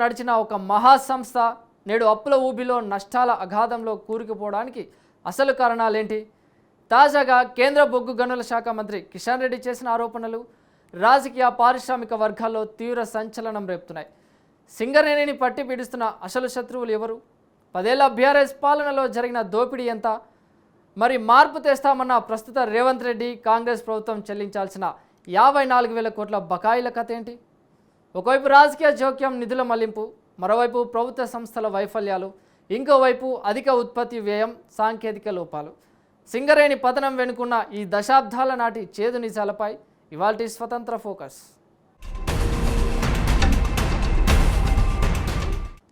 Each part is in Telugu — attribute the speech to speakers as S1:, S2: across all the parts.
S1: నడిచిన ఒక మహాసంస్థ నేడు అప్పుల ఊబిలో నష్టాల అగాధంలో కూరుకుపోవడానికి అసలు కారణాలేంటి? తాజాగా కేంద్ర బొగ్గు గనుల శాఖ మంత్రి కిషన్ రెడ్డి చేసిన ఆరోపణలు రాజకీయ పారిశ్రామిక వర్గాల్లో తీవ్ర సంచలనం రేపుతున్నాయి. సింగరేణిని పట్టి పీడిస్తున్న అసలు శత్రువులు ఎవరు? 10 ఏళ్ల బీఆర్ఎస్ పాలనలో జరిగిన దోపిడీ ఎంత? మరి మార్పు తెస్తామన్న ప్రస్తుత రేవంత్ రెడ్డి కాంగ్రెస్ ప్రభుత్వం చెల్లించాల్సిన 54,000 కోట్ల బకాయిల కథ ఏంటి? ఒకవైపు రాజకీయ జోక్యం, నిధుల మళ్లింపు, మరోవైపు ప్రభుత్వ సంస్థల వైఫల్యాలు, ఇంకోవైపు అధిక ఉత్పత్తి వ్యయం, సాంకేతిక లోపాలు. సింగరేణి పతనం వెనుకున్న ఈ దశాబ్దాల నాటి చేదు నిజాలపై ఇవాల్టి స్వతంత్ర ఫోకస్.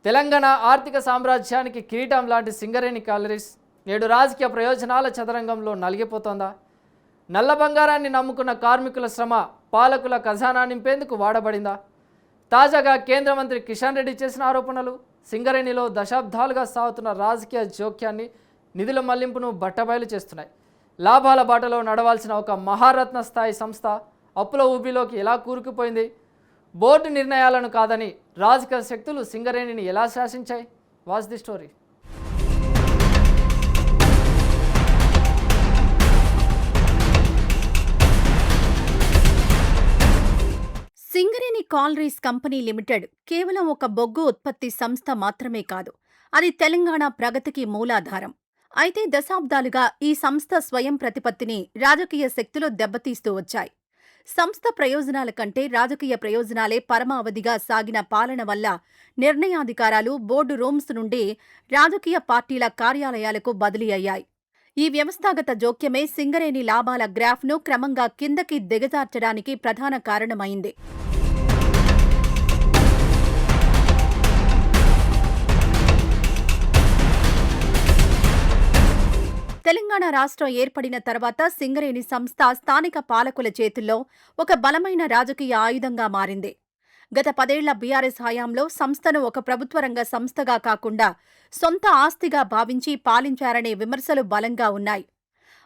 S1: తెలంగాణ ఆర్థిక సామ్రాజ్యానికి కిరీటం లాంటి సింగరేణి కాలరీస్ నేడు రాజకీయ ప్రయోజనాల చదరంగంలో నలిగిపోతోందా? నల్ల బంగారాన్ని నమ్ముకున్న కార్మికుల శ్రమ పాలకుల ఖజానా నింపేందుకు వాడబడిందా? తాజాగా కేంద్ర మంత్రి కిషన్ రెడ్డి చేసిన ఆరోపణలు సింగరేణిలో దశాబ్దాలుగా సాగుతున్న రాజకీయ జోక్యాన్ని, నిధుల మళ్లింపును బట్టబయలు చేస్తున్నాయి. లాభాల బాటలో నడవాల్సిన ఒక మహారత్న స్థాయి సంస్థ అప్పుల ఊబిలోకి ఎలా కూరుకుపోయింది? బోర్డు నిర్ణయాలను కాదని రాజకీయ శక్తులు సింగరేణిని ఎలా శాసించాయి? Watch the story.
S2: Singareni collieries company limited కేవలం ఒక బొగ్గు ఉత్పత్తి సంస్థ మాత్రమే కాదు, అది తెలంగాణ ప్రగతికి మూలాధారం. అయితే దశాబ్దాలుగా ఈ సంస్థ స్వయం ప్రతిపత్తిని రాజకీయ శక్తులు దెబ్బతీస్తూ వచ్చాయి. సంస్థ ప్రయోజనాల కంటే రాజకీయ ప్రయోజనాలే పరమావధిగా సాగిన పాలన వల్ల నిర్ణయాధికారాలు బోర్డు రూమ్స్ నుండి రాజకీయ పార్టీల కార్యాలయాలకు బదిలీ అయ్యాయి. ఈ వ్యవస్థాగత జోక్యమే సింగరేణి లాభాల గ్రాఫ్ను క్రమంగా కిందకి దిగజార్చడానికి ప్రధాన కారణమైంది. తెలంగాణ రాష్ట్రం ఏర్పడిన తర్వాత సింగరేణి సంస్థ స్థానిక పాలకుల చేతుల్లో ఒక బలమైన రాజకీయ ఆయుధంగా మారింది. గత 10 ఏళ్ల బీఆర్ఎస్ హయాంలో సంస్థను ఒక ప్రభుత్వ రంగ సంస్థగా కాకుండా సొంత ఆస్తిగా భావించి పాలించారనే విమర్శలు బలంగా ఉన్నాయి.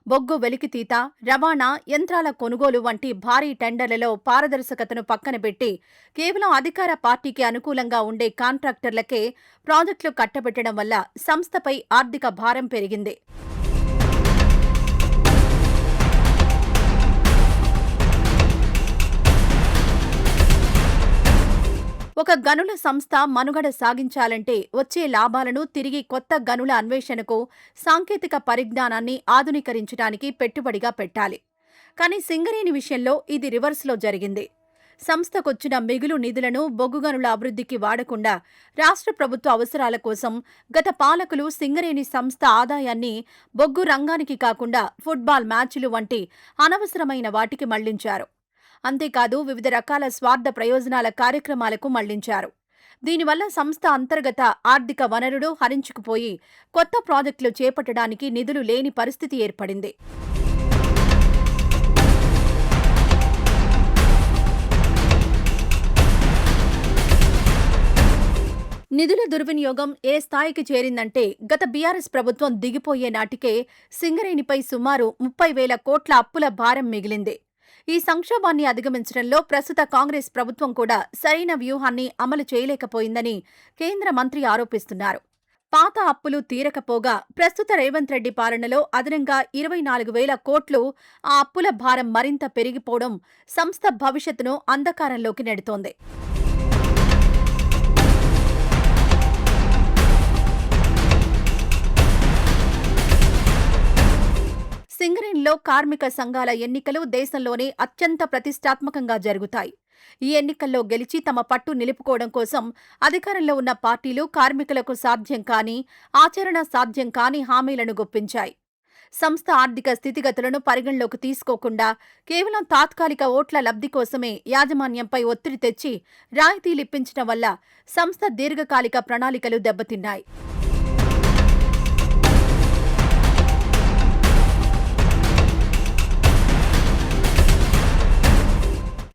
S2: బొగ్గు వెలికితీత, రవాణా, యంత్రాల కొనుగోలు వంటి భారీ టెండర్లలో పారదర్శకతను పక్కనబెట్టి కేవలం అధికార పార్టీకి అనుకూలంగా ఉండే కాంట్రాక్టర్లకే ప్రాజెక్టులు కట్టబెట్టడం వల్ల సంస్థపై ఆర్థిక భారం పెరిగింది. ఒక గనుల సంస్థ మనుగడ సాగించాలంటే వచ్చే లాభాలను తిరిగి కొత్త గనుల అన్వేషణకు, సాంకేతిక పరిజ్ఞానాన్ని ఆధునీకరించడానికి పెట్టుబడిగా పెట్టాలి. కానీ సింగరేణి విషయంలో ఇది రివర్స్లో జరిగింది. సంస్థకొచ్చిన మిగులు నిధులను బొగ్గు గనుల అభివృద్ధికి వాడకుండా రాష్ట్ర ప్రభుత్వ అవసరాల కోసం గత పాలకులు సింగరేణి సంస్థ ఆదాయాన్ని బొగ్గు రంగానికి కాకుండా ఫుట్బాల్ మ్యాచ్లు వంటి అనవసరమైన వాటికి మళ్లించారు. అంతేకాదు వివిధ రకాల స్వార్థ ప్రయోజనాల కార్యక్రమాలకు మళ్లించారు. దీనివల్ల సంస్థ అంతర్గత ఆర్థిక వనరులు హరించుకుపోయి కొత్త ప్రాజెక్టులు చేపట్టడానికి నిధులు లేని పరిస్థితి ఏర్పడింది. నిధుల దుర్వినియోగం ఏ స్థాయికి చేరిందంటే గత బీఆర్ఎస్ ప్రభుత్వం దిగిపోయే నాటికే సింగరేణిపై సుమారు 30,000 కోట్ల అప్పుల భారం మిగిలింది. ఈ సంక్షోభాన్ని అధిగమించడంలో ప్రస్తుత కాంగ్రెస్ ప్రభుత్వం కూడా సరైన వ్యూహాన్ని అమలు చేయలేకపోయిందని కేంద్ర మంత్రి ఆరోపిస్తున్నారు. పాత అప్పులు తీరకపోగా ప్రస్తుత రేవంత్ రెడ్డి పాలనలో అదనంగా 24,000 కోట్లు ఆ అప్పుల భారం మరింత పెరిగిపోవడం సంస్థ భవిష్యత్తును అంధకారంలోకి నెడుతోంది. సింగరేణిలో కార్మిక సంఘాల ఎన్నికలు దేశంలోనే అత్యంత ప్రతిష్టాత్మకంగా జరుగుతాయి. ఈ ఎన్నికల్లో గెలిచి తమ పట్టు నిలుపుకోవడం కోసం అధికారంలో ఉన్న పార్టీలు కార్మికులకు సాధ్యం కాని, ఆచరణ సాధ్యం కాని హామీలను గుప్పించాయి. సంస్థ ఆర్థిక స్థితిగతులను పరిగణలోకి తీసుకోకుండా కేవలం తాత్కాలిక ఓట్ల లబ్ధి కోసమే యాజమాన్యంపై ఒత్తిడి తెచ్చి రాయితీలిప్పించడం వల్ల సంస్థ దీర్ఘకాలిక ప్రణాళికలు దెబ్బతిన్నాయి.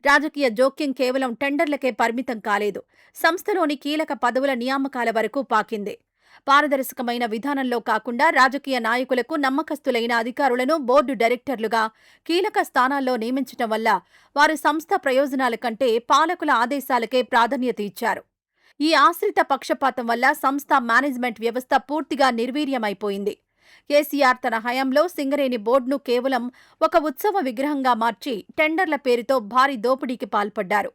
S2: రాజకీయ జోక్యం కేవలం టెండర్లకే పరిమితం కాలేదు. సంస్థలోని కీలక పదవుల నియామకాల వరకు పాకింది. పారదర్శకమైన విధానంలో కాకుండా రాజకీయ నాయకులకు నమ్మకస్తులైన అధికారులను బోర్డు డైరెక్టర్లుగా కీలక స్థానాల్లో నియమించడం వల్ల వారు సంస్థ ప్రయోజనాల కంటే పాలకుల ఆదేశాలకే ప్రాధాన్యత ఇచ్చారు. ఈ ఆశ్రిత పక్షపాతం వల్ల సంస్థ మేనేజ్మెంట్ వ్యవస్థ పూర్తిగా నిర్వీర్యమైపోయింది. కేసీఆర్ తన హయాంలో సింగరేణి బోర్డును కేవలం ఒక ఉత్సవ విగ్రహంగా మార్చి టెండర్ల పేరుతో భారీ దోపిడీకి పాల్పడ్డారు.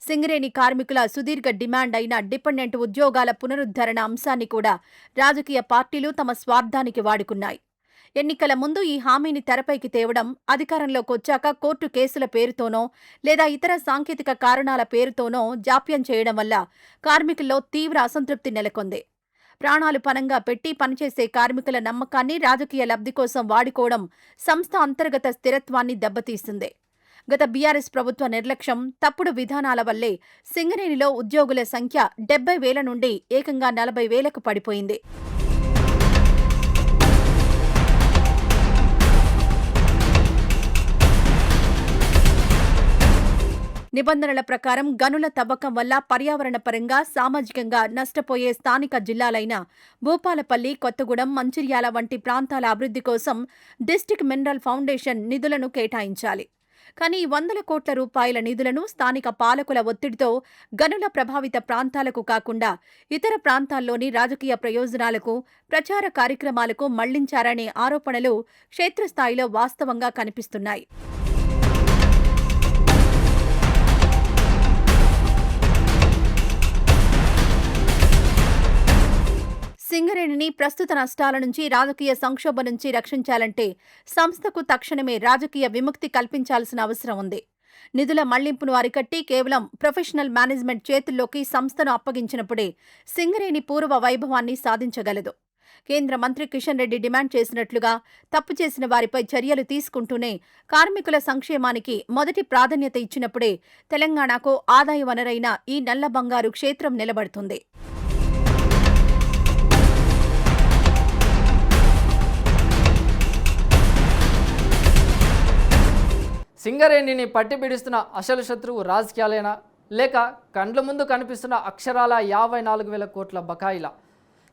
S2: సింగరేణి కార్మికుల సుదీర్ఘ డిమాండ్ అయిన డిపెండెంట్ ఉద్యోగాల పునరుద్ధరణ అంశాన్ని కూడా రాజకీయ పార్టీలు తమ స్వార్థానికి వాడుకున్నాయి. ఎన్నికల ముందు ఈ హామీని తెరపైకి తేవడం, అధికారంలోకి వచ్చాక కోర్టు కేసుల పేరుతోనో లేదా ఇతర సాంకేతిక కారణాల పేరుతోనో జాప్యం చేయడం వల్ల కార్మికుల్లో తీవ్ర అసంతృప్తి నెలకొంది. ప్రాణాలు పణంగా పెట్టి పనిచేసే కార్మికుల నమ్మకాన్ని రాజకీయ లబ్ధి కోసం వాడుకోవడం సంస్థ అంతర్గత స్థిరత్వాన్ని దెబ్బతీస్తుంది. గత బీఆర్ఎస్ ప్రభుత్వ నిర్లక్ష్యం, తప్పుడు విధానాల వల్లే సింగరేణిలో ఉద్యోగుల సంఖ్య 70,000 నుండి ఏకంగా 40,000కు పడిపోయింది. నిబంధనల ప్రకారం గనుల తవ్వకం వల్ల పర్యావరణ పరంగా, సామాజికంగా నష్టపోయే స్థానిక జిల్లాలైన భూపాలపల్లి, కొత్తగూడెం, మంచిర్యాల వంటి ప్రాంతాల అభివృద్ధి కోసం డిస్ట్రిక్ట్ మినరల్ ఫౌండేషన్ నిధులను కేటాయించాలి. కానీ 100 కోట్ల రూపాయల నిధులను స్థానిక పాలకుల ఒత్తిడితో గనుల ప్రభావిత ప్రాంతాలకు కాకుండా ఇతర ప్రాంతాల్లోని రాజకీయ ప్రయోజనాలకు, ప్రచార కార్యక్రమాలకు మళ్లించారనే ఆరోపణలు క్షేత్రస్థాయిలో వాస్తవంగా కనిపిస్తున్నాయి. సింగరేణిని ప్రస్తుత నష్టాల నుంచి, రాజకీయ సంక్షోభం నుంచి రక్షించాలంటే సంస్థకు తక్షణమే రాజకీయ విముక్తి కల్పించాల్సిన అవసరం ఉంది. నిధుల మళ్లింపును అరికట్టి కేవలం ప్రొఫెషనల్ మేనేజ్మెంట్ చేతుల్లోకి సంస్థను అప్పగించినప్పుడే సింగరేణి పూర్వ వైభవాన్ని సాధించగలదు. కేంద్ర మంత్రి కిషన్ రెడ్డి డిమాండ్ చేసినట్లుగా తప్పు చేసిన వారిపై చర్యలు తీసుకుంటూనే కార్మికుల సంక్షేమానికి మొదటి ప్రాధాన్యత ఇచ్చినప్పుడే తెలంగాణకు ఆదాయ వనరైన ఈ నల్ల బంగారు క్షేత్రం నిలబడుతుంది.
S1: సింగరేణిని పట్టిబిడిస్తున్న అసలు శత్రువు రాజకీయాలేనా, లేక కండ్ల ముందు కనిపిస్తున్న అక్షరాల 54,000 కోట్ల బకాయిల?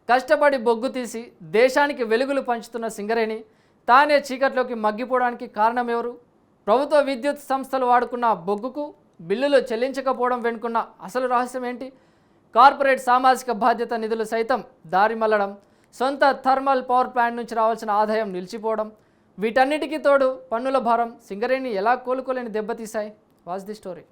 S1: కష్టపడి బొగ్గు తీసి దేశానికి వెలుగులు పంచుతున్న సింగరేణి తానే చీకట్లోకి మగ్గిపోవడానికి కారణమెవరు? ప్రభుత్వ విద్యుత్ సంస్థలు వాడుకున్న బొగ్గుకు బిల్లులు చెల్లించకపోవడం వెనుకున్న అసలు రహస్యం ఏంటి? కార్పొరేట్ సామాజిక బాధ్యత నిధులు సైతం దారి మళ్లడం, సొంత థర్మల్ పవర్ ప్లాంట్ నుంచి రావాల్సిన ఆదాయం నిలిచిపోవడం, వీటన్నిటికీ తోడు పన్నుల భారం సింగరేణి ఎలా కోలుకోలేని దెబ్బతీశాయి? Watch the story.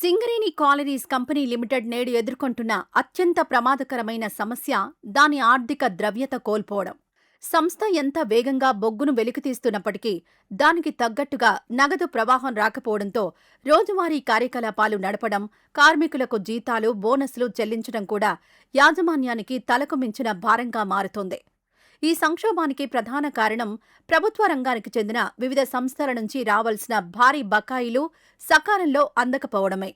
S2: Singareni collieries company limited నేడు ఎదుర్కొంటున్న అత్యంత ప్రమాదకరమైన సమస్య దాని ఆర్థిక ద్రవ్యత కోల్పోవడం. సంస్థ ఎంత వేగంగా బొగ్గును వెలికితీస్తున్నప్పటికీ దానికి తగ్గట్టుగా నగదు ప్రవాహం రాకపోవడంతో రోజువారీ కార్యకలాపాలు నడపడం, కార్మికులకు జీతాలు, బోనస్లు చెల్లించడం కూడా యాజమాన్యానికి తలకు మించిన భారంగా మారుతోంది. ఈ సంక్షోభానికి ప్రధాన కారణం ప్రభుత్వ రంగానికి చెందిన వివిధ సంస్థల నుంచి రావాల్సిన భారీ బకాయిలు సకాలంలో అందకపోవడమే.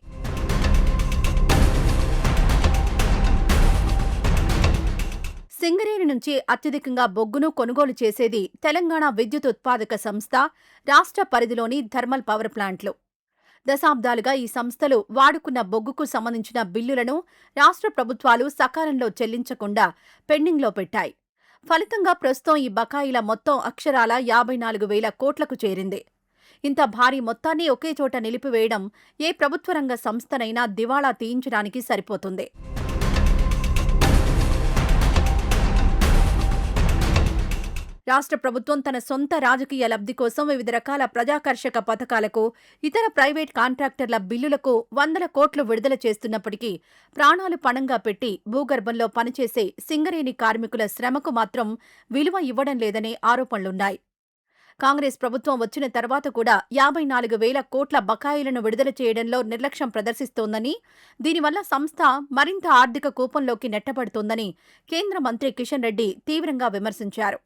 S2: సింగరేణి నుంచి అత్యధికంగా బొగ్గును కొనుగోలు చేసేది తెలంగాణ విద్యుత్ ఉత్పాదక సంస్థ, రాష్ట్ర పరిధిలోని థర్మల్ పవర్ ప్లాంట్లు. దశాబ్దాలుగా ఈ సంస్థలు వాడుకున్న బొగ్గుకు సంబంధించిన బిల్లులను రాష్ట్ర ప్రభుత్వాలు సకాలంలో చెల్లించకుండా పెండింగ్లో పెట్టాయి. ఫలితంగా ప్రస్తుతం ఈ బకాయిల మొత్తం అక్షరాల 54,000 కోట్లకు చేరింది. ఇంత భారీ మొత్తాన్ని ఒకే చోట నిలిపివేయడం ఏ ప్రభుత్వ రంగ సంస్థనైనా దివాళా తీయించడానికి సరిపోతుంది. రాష్ట్ర ప్రభుత్వం తన సొంత రాజకీయ లబ్ధి కోసం వివిధ రకాల ప్రజాకర్షక పథకాలకు, ఇతర ప్రైవేట్ కాంట్రాక్టర్ల బిల్లులకు 100 కోట్లు విడుదల చేస్తున్నప్పటికీ ప్రాణాలు పణంగా పెట్టి భూగర్భంలో పనిచేసే సింగరేణి కార్మికుల శ్రమకు మాత్రం విలువ ఇవ్వడం లేదనే ఆరోపణలున్నాయి. కాంగ్రెస్ ప్రభుత్వం వచ్చిన తర్వాత కూడా 54,000 కోట్ల బకాయిలను విడుదల చేయడంలో నిర్లక్ష్యం ప్రదర్శిస్తోందని, దీనివల్ల సంస్థ మరింత ఆర్థిక కూపంలోకి నెట్టబడుతోందని కేంద్ర మంత్రి కిషన్ రెడ్డి తీవ్రంగా విమర్శించారు.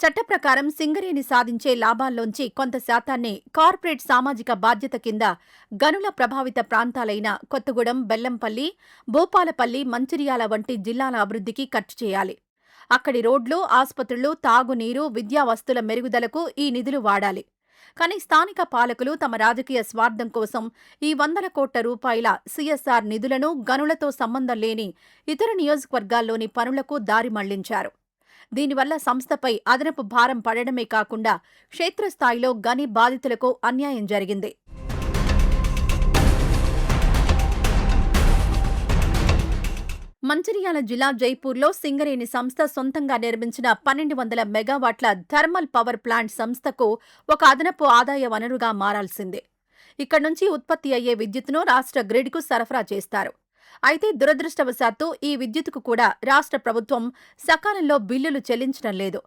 S2: చట్ట ప్రకారం సింగరేణి సాధించే లాభాల్లోంచి కొంత శాతాన్ని కార్పొరేట్ సామాజిక బాధ్యత కింద గనుల ప్రభావిత ప్రాంతాలైన కొత్తగూడెం, బెల్లంపల్లి, భూపాలపల్లి, మంచిర్యాల వంటి జిల్లాల అభివృద్ధికి ఖర్చు చేయాలి. అక్కడి రోడ్లు, ఆసుపత్రులు, తాగునీరు, విద్యా వస్తుల మెరుగుదలకు ఈ నిధులు వాడాలి. కానీ స్థానిక పాలకులు తమ రాజకీయ స్వార్థం కోసం ఈ వందల కోట్ల రూపాయల సీఎస్ఆర్ నిధులను గనులతో సంబంధం లేని ఇతర నియోజకవర్గాల్లోని పనులకు దారి మళ్లించారు. దీనివల్ల సంస్థపై అదనపు భారం పడడమే కాకుండా క్షేత్రస్థాయిలో గని బాధితులకు అన్యాయం జరిగింది. మంచిర్యాల జిల్లా జైపూర్లో సింగరేణి సంస్థ సొంతంగా నిర్మించిన 1200 మెగావాట్ల థర్మల్ పవర్ ప్లాంట్ సంస్థకు ఒక అదనపు ఆదాయ వనరుగా మారాల్సిందే. ఇక్కడి నుంచి ఉత్పత్తి అయ్యే విద్యుత్తును రాష్ట్ర గ్రిడ్కు సరఫరా చేస్తారు. అయితే దురదృష్టవశాత్తు ఈ విద్యుత్తుకు కూడా రాష్ట్ర ప్రభుత్వం సకాలంలో బిల్లులు చెల్లించడం లేదు.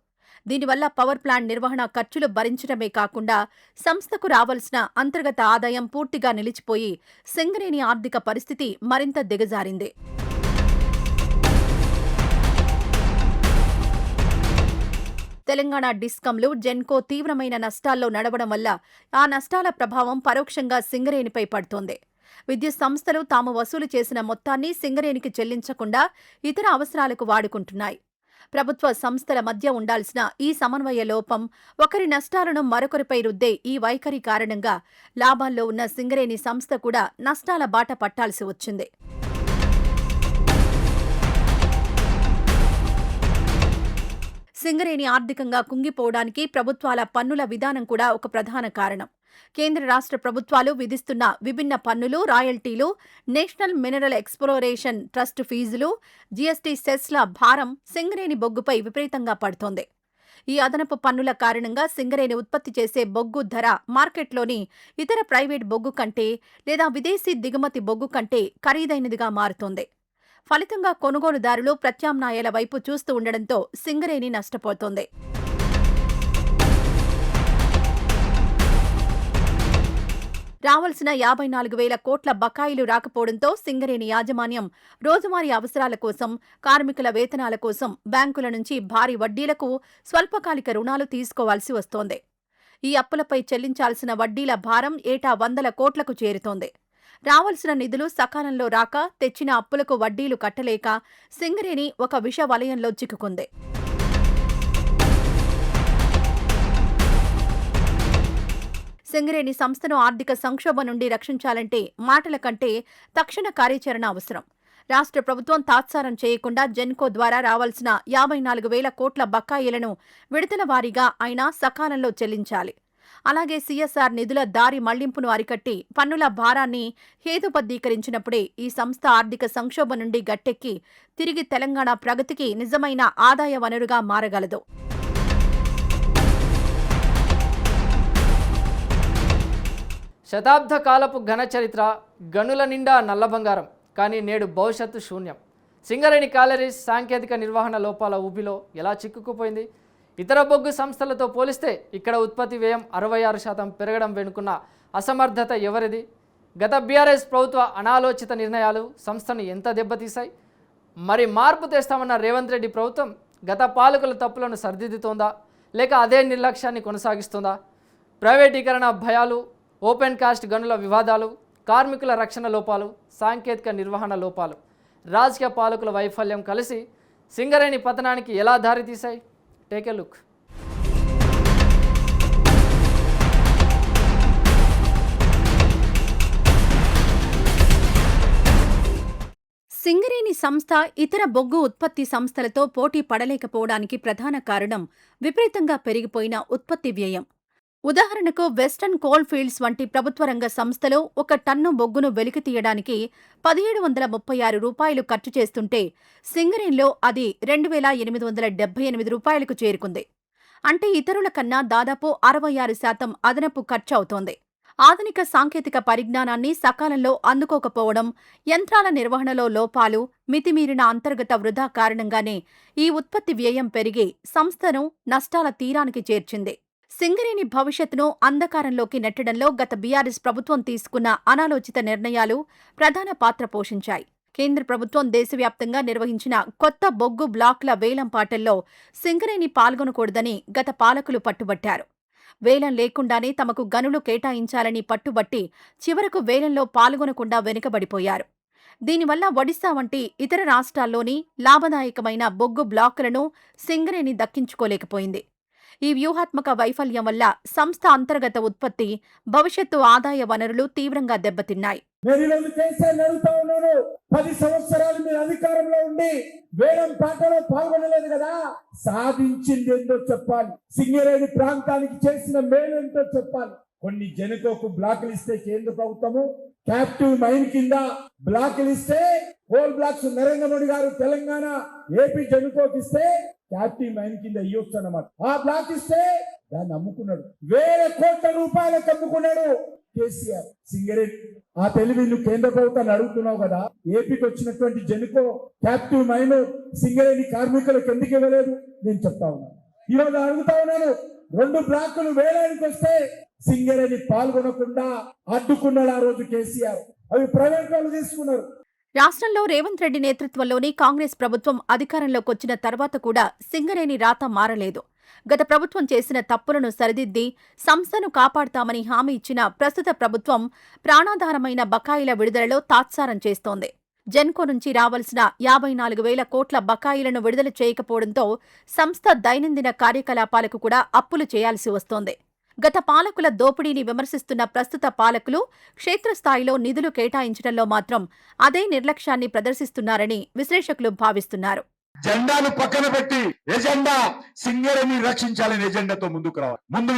S2: దీనివల్ల పవర్ ప్లాంట్ నిర్వహణ ఖర్చులు భరించడమే కాకుండా సంస్థకు రావాల్సిన అంతర్గత ఆదాయం పూర్తిగా నిలిచిపోయి సింగరేణి ఆర్థిక పరిస్థితి మరింత దిగజారింది. తెలంగాణ డిస్కంలు, జెన్కో తీవ్రమైన నష్టాల్లో నడవడం వల్ల ఆ నష్టాల ప్రభావం పరోక్షంగా సింగరేణిపై పడుతోంది. విద్యుత్ సంస్థలు తాము వసూలు చేసిన మొత్తాన్ని సింగరేణికి చెల్లించకుండా ఇతర అవసరాలకు వాడుకుంటున్నాయి. ప్రభుత్వ సంస్థల మధ్య ఉండాల్సిన ఈ సమన్వయ లోపం, ఒకరి నష్టాలను మరొకరిపై రుద్దే ఈ వైఖరి కారణంగా లాభాల్లో ఉన్న సింగరేణి సంస్థ కూడా నష్టాల బాట పట్టాల్సి వచ్చింది. సింగరేణి ఆర్థికంగా కుంగిపోవడానికి ప్రభుత్వాల పన్నుల విధానం కూడా ఒక ప్రధాన కారణం. కేంద్ర రాష్ట్ర ప్రభుత్వాలు విధిస్తున్న విభిన్న పన్నులు, రాయల్టీలు, నేషనల్ మినరల్ ఎక్స్ప్లోరేషన్ ట్రస్ట్ ఫీజులు, జీఎస్టీ సెస్ల భారం సింగరేణి బొగ్గుపై విపరీతంగా పడుతోంది. ఈ అదనపు పన్నుల కారణంగా సింగరేణి ఉత్పత్తి చేసే బొగ్గు ధర మార్కెట్లోని ఇతర ప్రైవేట్ బొగ్గు కంటే లేదా విదేశీ దిగుమతి బొగ్గు కంటే ఖరీదైనదిగా మారుతోంది. ఫలితంగా కొనుగోలుదారులు ప్రత్యామ్నాయాల వైపు చూస్తూ ఉండడంతో సింగరేణి నష్టపోతోంది. రావాల్సిన 54,000 కోట్ల బకాయిలు రాకపోవడంతో సింగరేణి యాజమాన్యం రోజువారీ అవసరాల కోసం, కార్మికుల వేతనాల కోసం బ్యాంకుల నుంచి భారీ వడ్డీలకు స్వల్పకాలిక రుణాలు తీసుకోవాల్సి వస్తోంది. ఈ అప్పులపై చెల్లించాల్సిన వడ్డీల భారం ఏటా 100 కోట్లకు చేరుతోంది. రావాల్సిన నిధులు సకాలంలో రాక, తెచ్చిన అప్పులకు వడ్డీలు కట్టలేక సింగరేణి ఒక విష వలయంలో చిక్కుకుంది. సింగరేణి సంస్థను ఆర్థిక సంక్షోభం నుండి రక్షించాలంటే మాటల కంటే తక్షణ కార్యాచరణ అవసరం. రాష్ట్ర ప్రభుత్వం తాత్సారం చేయకుండా జెన్కో ద్వారా రావాల్సిన 54,000 కోట్ల బకాయిలను విడతల వారీగా అయినా సకాలంలో చెల్లించాలి. అలాగే సీఎస్ఆర్ నిధుల దారి మళ్లింపును అరికట్టి పన్నుల భారాన్ని హేతుబద్ధీకరించినప్పుడే ఈ సంస్థ ఆర్థిక సంక్షోభం నుండి గట్టెక్కి తిరిగి తెలంగాణ ప్రగతికి నిజమైన ఆదాయ వనరుగా మారగలదు.
S1: శతాబ్ద కాలపు ఘన చరిత్ర, గనుల నిండా నల్ల బంగారం, కానీ నేడు భవిష్యత్తు శూన్యం. సింగరేణి కాలరీస్ సాంకేతిక నిర్వహణ లోపాల ఊబిలో ఎలా చిక్కుకుపోయింది? ఇతర బొగ్గు సంస్థలతో పోలిస్తే ఇక్కడ ఉత్పత్తి వ్యయం 66% పెరగడం వెనుకున్న అసమర్థత ఎవరిది? గత బీఆర్ఎస్ ప్రభుత్వ అనాలోచిత నిర్ణయాలు సంస్థను ఎంత దెబ్బతీశాయి? మరి మార్పు తెస్తామన్న రేవంత్ రెడ్డి ప్రభుత్వం గత పాలకుల తప్పులను సరిదిద్దుతోందా, లేక అదే నిర్లక్ష్యాన్ని కొనసాగిస్తుందా? ప్రైవేటీకరణ భయాలు, ఓపెన్ కాస్ట్ గనుల వివాదాలు, కార్మికుల రక్షణ లోపాలు, సాంకేతిక నిర్వహణ లోపాలు, రాజకీయ పాలకుల వైఫల్యం కలిసి సింగరేణి పతనానికి ఎలా దారితీశాయి? Take a look.
S2: సింగరేణి సంస్థ ఇతర బొగ్గు ఉత్పత్తి సంస్థలతో పోటీ పడలేకపోవడానికి ప్రధాన కారణం విపరీతంగా పెరిగిపోయిన ఉత్పత్తి వ్యయం. ఉదాహరణకు వెస్టర్న్ కోల్ ఫీల్డ్స్ వంటి ప్రభుత్వ రంగ సంస్థలో 1 టన్ను బొగ్గును వెలికితీయడానికి 1,736 రూపాయలు ఖర్చు చేస్తుంటే సింగరేణిలో అది 2,878 రూపాయలకు చేరుకుంది. అంటే ఇతరుల కన్నా దాదాపు 66% అదనపు ఖర్చు అవుతోంది. ఆధునిక సాంకేతిక పరిజ్ఞానాన్ని సకాలంలో అందుకోకపోవడం, యంత్రాల నిర్వహణలో లోపాలు, మితిమీరిన అంతర్గత వృధా కారణంగానే ఈ ఉత్పత్తి వ్యయం పెరిగి సంస్థను నష్టాల తీరానికి చేర్చింది. సింగరేణి భవిష్యత్తును అంధకారంలోకి నెట్టడంలో గత బీఆర్ఎస్ ప్రభుత్వం తీసుకున్న అనాలోచిత నిర్ణయాలు ప్రధాన పాత్ర పోషించాయి. కేంద్ర ప్రభుత్వం దేశవ్యాప్తంగా నిర్వహించిన కొత్త బొగ్గు బ్లాకుల వేలం పాటల్లో సింగరేణి పాల్గొనకూడదని గత పాలకులు పట్టుబట్టారు. వేలం లేకుండానే తమకు గనులు కేటాయించాలని పట్టుబట్టి చివరకు వేలంలో పాల్గొనకుండా వెనుకబడిపోయారు. దీనివల్ల ఒడిశా వంటి ఇతర రాష్ట్రాల్లోని లాభదాయకమైన బొగ్గు బ్లాకులను సింగరేణి దక్కించుకోలేకపోయింది. ఈ వ్యూహాత్మక వైఫల్యం వల్ల సంస్థ అంతర్గత ఉత్పత్తి, భవిష్యత్తు ఆదాయ వనరులు తీవ్రంగా దెబ్బతిన్నాయి.
S3: నేను ఈరోజు కేసీఆర్ అడుగుతా ఉన్నాను, 10 సంవత్సరాలు మీరు అధికారంలో ఉండి వేలం పాటలో పాల్గొనలేదు కదా, సాధించింది ఏంటో చెప్పాలి. సింగరేణి ప్రాంతానికి చేసిన మేలు ఏంటో చెప్పాలి. కొన్ని జెన్కోకు బ్లాకులు ఇస్తే కేంద్ర ప్రభుత్వము క్యాప్టివ్ మైన్ కింద బ్లాకులు ఇస్తే, కోల్ బ్లాక్స్ నరేంద్ర మోడీ గారు తెలంగాణ ఏపీ జెన్కోకి ఇస్తే క్యాప్టివ్ మైన్ కింద ఇవ్వచ్చు అన్నమాట. ఆ బ్లాక్ ఇస్తే దాన్ని అమ్ముకున్నాడు, వేల కోట్ల రూపాయలకు అమ్ముకున్నాడు కేసీఆర్. సింగరేణి ఆ తెలివి నువ్వు కేంద్ర ప్రభుత్వాన్ని అడుగుతున్నావు కదా, ఏపీకి వచ్చినటువంటి జెన్కో క్యాప్టివ్ మైన్ సింగరేణి కార్మికులకు ఎందుకు ఇవ్వలేదు నేను చెప్తా ఉన్నాను. ఈరోజు అడుగుతా ఉన్నాను, 2 బ్లాకులు వేలానికి వస్తే సింగరేణి పాల్గొనకుండా అడ్డుకున్నాడు ఆ రోజు కేసీఆర్. అవి ప్రైవేట్ వాళ్ళు తీసుకున్నారు.
S2: రాష్ట్రంలో రేవంత్ రెడ్డి నేతృత్వంలోని కాంగ్రెస్ ప్రభుత్వం అధికారంలోకి వచ్చిన తర్వాత కూడా సింగరేణి రాత మారలేదు. గత ప్రభుత్వం చేసిన తప్పులను సరిదిద్ది సంస్థను కాపాడతామని హామీ ఇచ్చిన ప్రస్తుత ప్రభుత్వం ప్రాణాధారమైన బకాయిల విడుదలలో తాత్సారం చేస్తోంది. జెన్కో నుంచి రావాల్సిన 54,000 కోట్ల బకాయిలను విడుదల చేయకపోవడంతో సంస్థ దైనందిన కార్యకలాపాలకు కూడా అప్పులు చేయాల్సి వస్తోంది. గత పాలకుల దోపిడీని విమర్శిస్తున్న ప్రస్తుత పాలకులు క్షేత్రస్థాయిలో నిధులు కేటాయించడంలో మాత్రం అదే నిర్లక్ష్యాన్ని ప్రదర్శిస్తున్నారని విశ్లేషకులు భావిస్తున్నారు.
S4: జెండాను పక్కన పెట్టి ఎజెండా సింగరేణిని రక్షించాలని ఎజెండాతో ముందుకు రావాలి. ముందు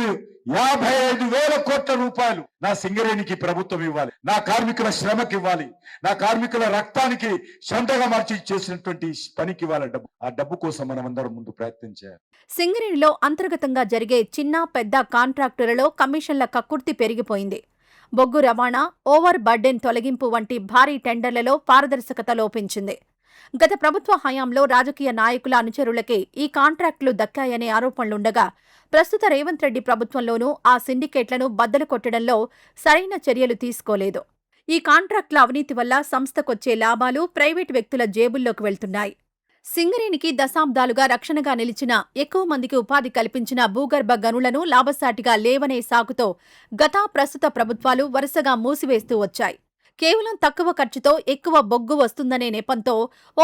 S4: 55,000 కోట్ల రూపాయలు నా సింగరేణికి ప్రభుత్వం ఇవ్వాలి, నా కార్మికుల శ్రమకి ఇవ్వాలి, నా కార్మికుల రక్తానికి శంటగా మార్చి చేసినటువంటి పనికి ఇవ్వాలి డబ్బు. ఆ డబ్బు కోసం మనం అందరం ముందు ప్రయత్నం చేయాలి.
S2: సింగరేణిలో అంతర్గతంగా జరిగే చిన్న పెద్ద కాంట్రాక్టులలో కమిషన్ల కక్కుర్తి పెరిగిపోయింది. బొగ్గు రవాణా, ఓవర్ బర్డెన్ తొలగింపు వంటి భారీ టెండర్లలో పారదర్శకత లోపించింది. గత ప్రభుత్వ హయాంలో రాజకీయ నాయకుల అనుచరులకే ఈ కాంట్రాక్టులు దక్కాయనే ఆరోపణలుండగా, ప్రస్తుత రేవంత్ రెడ్డి ప్రభుత్వంలోనూ ఆ సిండికేట్లను బద్దలు కొట్టడంలో సరైన చర్యలు తీసుకోలేదు. ఈ కాంట్రాక్టుల అవినీతి వల్ల సంస్థకొచ్చే లాభాలు ప్రైవేటు వ్యక్తుల జేబుల్లోకి వెళ్తున్నాయి. సింగరేణికి దశాబ్దాలుగా రక్షణగా నిలిచిన, ఎక్కువ మందికి ఉపాధి కల్పించిన భూగర్భ గనులను లాభసాటిగా లేవనే సాకుతో గత ప్రస్తుత ప్రభుత్వాలు వరుసగా మూసివేస్తూ వచ్చాయి. కేవలం తక్కువ ఖర్చుతో ఎక్కువ బొగ్గు వస్తుందనే నెపంతో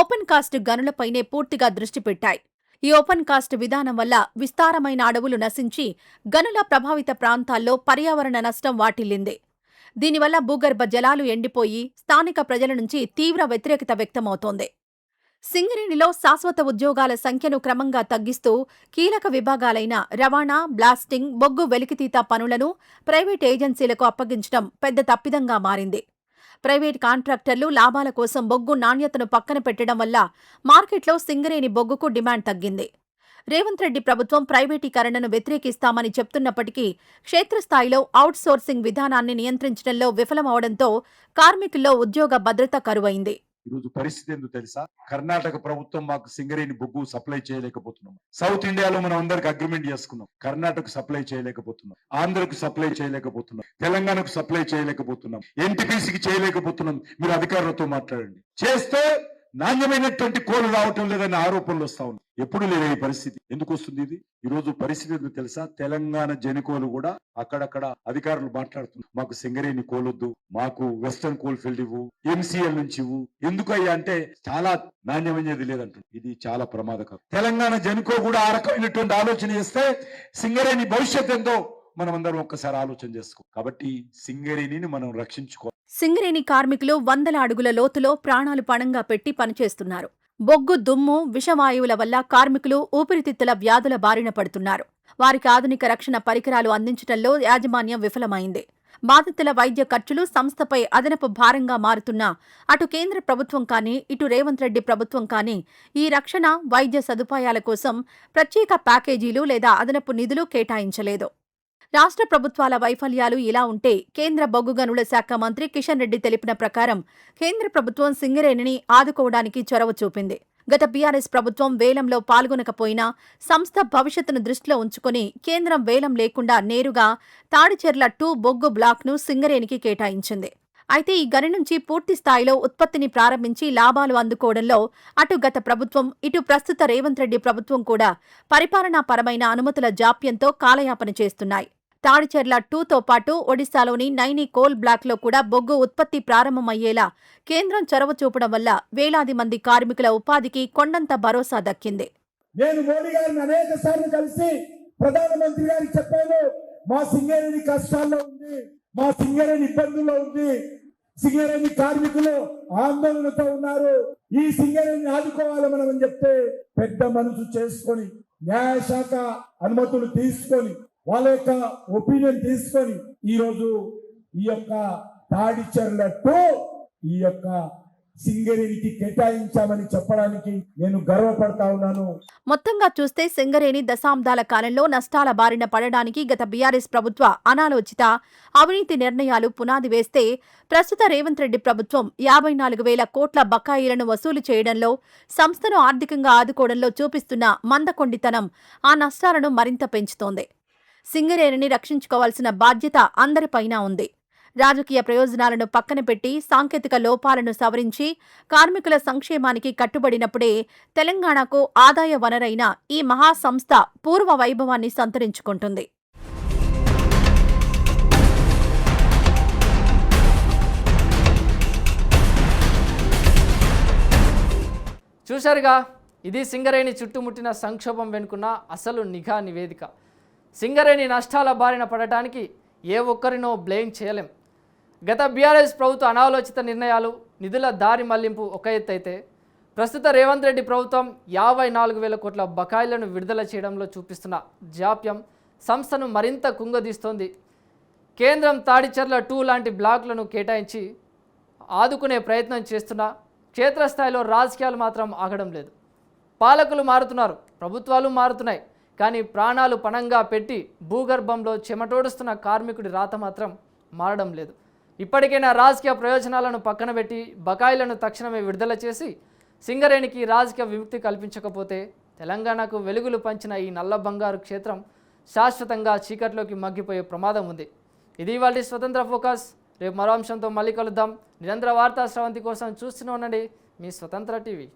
S2: ఓపెన్ కాస్ట్ గనులపైనే పూర్తిగా దృష్టి పెట్టాయి. ఈ ఓపెన్ కాస్ట్ విధానం వల్ల విస్తారమైన అడవులు నశించి గనుల ప్రభావిత ప్రాంతాల్లో పర్యావరణ నష్టం వాటిల్లింది. దీనివల్ల భూగర్భ జలాలు ఎండిపోయి స్థానిక ప్రజల నుంచి తీవ్ర వ్యతిరేకత వ్యక్తమవుతోంది. సింగరేణిలో శాశ్వత ఉద్యోగాల సంఖ్యను క్రమంగా తగ్గిస్తూ కీలక విభాగాలైన రవాణా, బ్లాస్టింగ్, బొగ్గు వెలికితీత పనులను ప్రైవేట్ ఏజెన్సీలకు అప్పగించడం పెద్ద తప్పిదంగా మారింది. ప్రైవేట్ కాంట్రాక్టర్లు లాభాల కోసం బొగ్గు నాణ్యతను పక్కన పెట్టడం వల్ల మార్కెట్లో సింగరేణి బొగ్గుకు డిమాండ్ తగ్గింది. రేవంత్ రెడ్డి ప్రభుత్వం ప్రైవేటీకరణను వ్యతిరేకిస్తామని చెప్తున్నప్పటికీ క్షేత్రస్థాయిలో అవుట్సోర్సింగ్ విధానాన్ని నియంత్రించడంలో విఫలమవడంతో కార్మికుల్లో ఉద్యోగ భద్రత కరువైంది.
S4: ఈరోజు పరిస్థితి ఎందుకు తెలుసా? కర్ణాటక ప్రభుత్వం మాకు సింగరేణి బొగ్గు సప్లై చేయలేకపోతున్నాం. సౌత్ ఇండియాలో మనం అందరికి అగ్రిమెంట్ చేసుకున్నాం, కర్ణాటక సప్లై చేయలేకపోతున్నాం, ఆంధ్రకు సప్లై చేయలేకపోతున్నాం, తెలంగాణకు సప్లై చేయలేకపోతున్నాం, ఎన్టీపీసీకి చేయలేకపోతున్నాం. మీరు అధికారులతో మాట్లాడండి. చేస్తే నాణ్యమైనటువంటి కోలు రావటం లేదనే ఆరోపణలు వస్తా ఉన్నాయి. ఎప్పుడు లేదు ఈ పరిస్థితి. ఎందుకు వస్తుంది ఇది? ఈ రోజు పరిస్థితి ఎందుకు తెలుసా? తెలంగాణ జెన్కోలు కూడా అక్కడక్కడ అధికారులు మాట్లాడుతున్నారు, మాకు సింగరేణి కోలొద్దు, మాకు వెస్టర్న్ కోల్ ఫీల్డ్ ఇవ్వు, ఎంసీఎల్ నుంచి ఇవ్వు. ఎందుకయ్యా అంటే చాలా నాణ్యమైనది లేదంటుంది. ఇది చాలా ప్రమాదకరం. తెలంగాణ జెన్కో కూడా ఆ రకమైనటువంటి ఆలోచన చేస్తే సింగరేణి భవిష్యత్ ఎంతో మనం అందరం ఒక్కసారి ఆలోచన చేసుకో. కాబట్టి సింగరేణిని మనం రక్షించుకో.
S2: సింగరేణి కార్మికులు 100 అడుగుల లోతులో ప్రాణాలు పణంగా పెట్టి పనిచేస్తున్నారు. బొగ్గు, దుమ్ము, విషవాయువుల వల్ల కార్మికులు ఊపిరితిత్తుల వ్యాధుల బారిన పడుతున్నారు. వారికి ఆధునిక రక్షణ పరికరాలు అందించడంలో యాజమాన్యం విఫలమైంది. బాధితుల వైద్య ఖర్చులు సంస్థపై అదనపు భారంగా మారుతున్నా అటు కేంద్ర ప్రభుత్వం కానీ, ఇటు రేవంత్ రెడ్డి ప్రభుత్వం కానీ ఈ రక్షణ, వైద్య సదుపాయాల కోసం ప్రత్యేక ప్యాకేజీలు లేదా అదనపు నిధులు కేటాయించలేదు. రాష్ట్ర ప్రభుత్వాల వైఫల్యాలు ఇలా ఉంటే, కేంద్ర బొగ్గు గనుల శాఖ మంత్రి కిషన్ రెడ్డి తెలిపిన ప్రకారం కేంద్ర ప్రభుత్వం సింగరేణిని ఆదుకోవడానికి చొరవ చూపింది. గత బీఆర్ఎస్ ప్రభుత్వం వేలంలో పాల్గొనకపోయినా సంస్థ భవిష్యత్తును దృష్టిలో ఉంచుకుని కేంద్రం వేలం లేకుండా నేరుగా తాడిచెర్ల 2 బొగ్గు బ్లాక్ను సింగరేణికి కేటాయించింది. అయితే ఈ గని నుంచి పూర్తి స్థాయిలో ఉత్పత్తిని ప్రారంభించి లాభాలు అందుకోవడంలో అటు గత ప్రభుత్వం, ఇటు ప్రస్తుత రేవంత్ రెడ్డి ప్రభుత్వం కూడా పరిపాలనాపరమైన అనుమతుల జాప్యంతో కాలయాపన చేస్తున్నాయి. తాడిచెర్ల 2తో పాటు ఒడిశాలోని నైని కోల్ బ్లాక్లో కూడా బొగ్గు ఉత్పత్తి ప్రారంభమయ్యేలా కేంద్రం చొరవ చూపడం వల్ల వేలాది మంది కార్మికుల ఉపాధికి కొండంత భరోసా దక్కింది.
S3: నేను మోడీ గారిని అనేక సార్లు కలిసి ప్రధానమంత్రి గారికి చెప్పాను, మా సింగరేణి కష్టాల్లో ఉంది, మా సింగరేణి ఇబ్బందుల్లో ఉంది, సింగరేణి కార్మికులు ఆందోళనతో ఉన్నారు, ఈ సింగరేణిని ఆదుకోవాలి మనం అని చెప్తే పెద్ద మనసు చేసుకొని న్యాయశాఖ అనుమతులు తీసుకొని వాళ్ళ యొక్క ఒపీనియన్ తీసుకొని ఈ రోజు ఈ యొక్క తాడిచెర్లతో ఈ యొక్క సింగరేణికి కేటాయించామని చెప్పడానికి నేను గర్వపడతా ఉన్నాను.
S2: మొత్తంగా చూస్తే సింగరేణి దశాబ్దాల కాలంలో నష్టాల బారిన పడడానికి గత బీఆర్ఎస్ ప్రభుత్వ అనాలోచిత అవినీతి నిర్ణయాలు పునాది వేస్తే ప్రస్తుత రేవంత్ రెడ్డి ప్రభుత్వం 54,000 కోట్ల బకాయిలను వసూలు చేయడంలో, సంస్థను ఆర్థికంగా ఆదుకోవడంలో చూపిస్తున్న మందకొండితనం ఆ నష్టాలను మరింత పెంచుతోంది. సింగరేణిని రక్షించుకోవాల్సిన బాధ్యత అందరిపైనా ఉంది. రాజకీయ ప్రయోజనాలను పక్కన పెట్టి సాంకేతిక లోపాలను సవరించి కార్మికుల సంక్షేమానికి కట్టుబడినప్పుడే తెలంగాణకు ఆదాయ వనరైన ఈ మహాసంస్థ పూర్వ వైభవాన్ని సంతరించుకుంటుంది.
S1: చూశారుగా, ఇది సింగరేణి చుట్టుముట్టిన సంక్షోభం వెనుకున్న అసలు నిఘా నివేదిక. సింగరేణి నష్టాల బారిన పడటానికి ఏ ఒక్కరినో బ్లేమ్ చేయలేం. గత బీఆర్ఎస్ ప్రభుత్వ అనాలోచిత నిర్ణయాలు, నిధుల దారి మళ్లింపు ఒక ఎత్తు అయితే, ప్రస్తుత రేవంత్ రెడ్డి ప్రభుత్వం 54,000 కోట్ల బకాయిలను విడుదల చేయడంలో చూపిస్తున్న జాప్యం సంస్థను మరింత కుంగదీస్తోంది. కేంద్రం తాడిచెర్ల 2 లాంటి బ్లాకులను కేటాయించి ఆదుకునే ప్రయత్నం చేస్తున్నా క్షేత్రస్థాయిలో రాజకీయాలు మాత్రం ఆగడం లేదు. పాలకులు మారుతున్నారు, ప్రభుత్వాలు మారుతున్నాయి, కానీ ప్రాణాలు పణంగా పెట్టి భూగర్భంలో చెమటోడుస్తున్న కార్మికుడి రాత మాత్రం మారడం లేదు. ఇప్పటికైనా రాజకీయ ప్రయోజనాలను పక్కన పెట్టి బకాయిలను తక్షణమే విడుదల చేసి సింగరేణికి రాజకీయ విముక్తి కల్పించకపోతే తెలంగాణకు వెలుగులు పంచిన ఈ నల్ల బంగారు క్షేత్రం శాశ్వతంగా చీకట్లోకి మగ్గిపోయే ప్రమాదం ఉంది. ఇది ఇవాళ స్వతంత్ర ఫోకస్. రేపు మరో అంశంతో మళ్ళీ కలుద్దాం. నిరంతర వార్తా స్రవంతి కోసం చూస్తూనే ఉండండి మీ స్వతంత్ర టీవీ.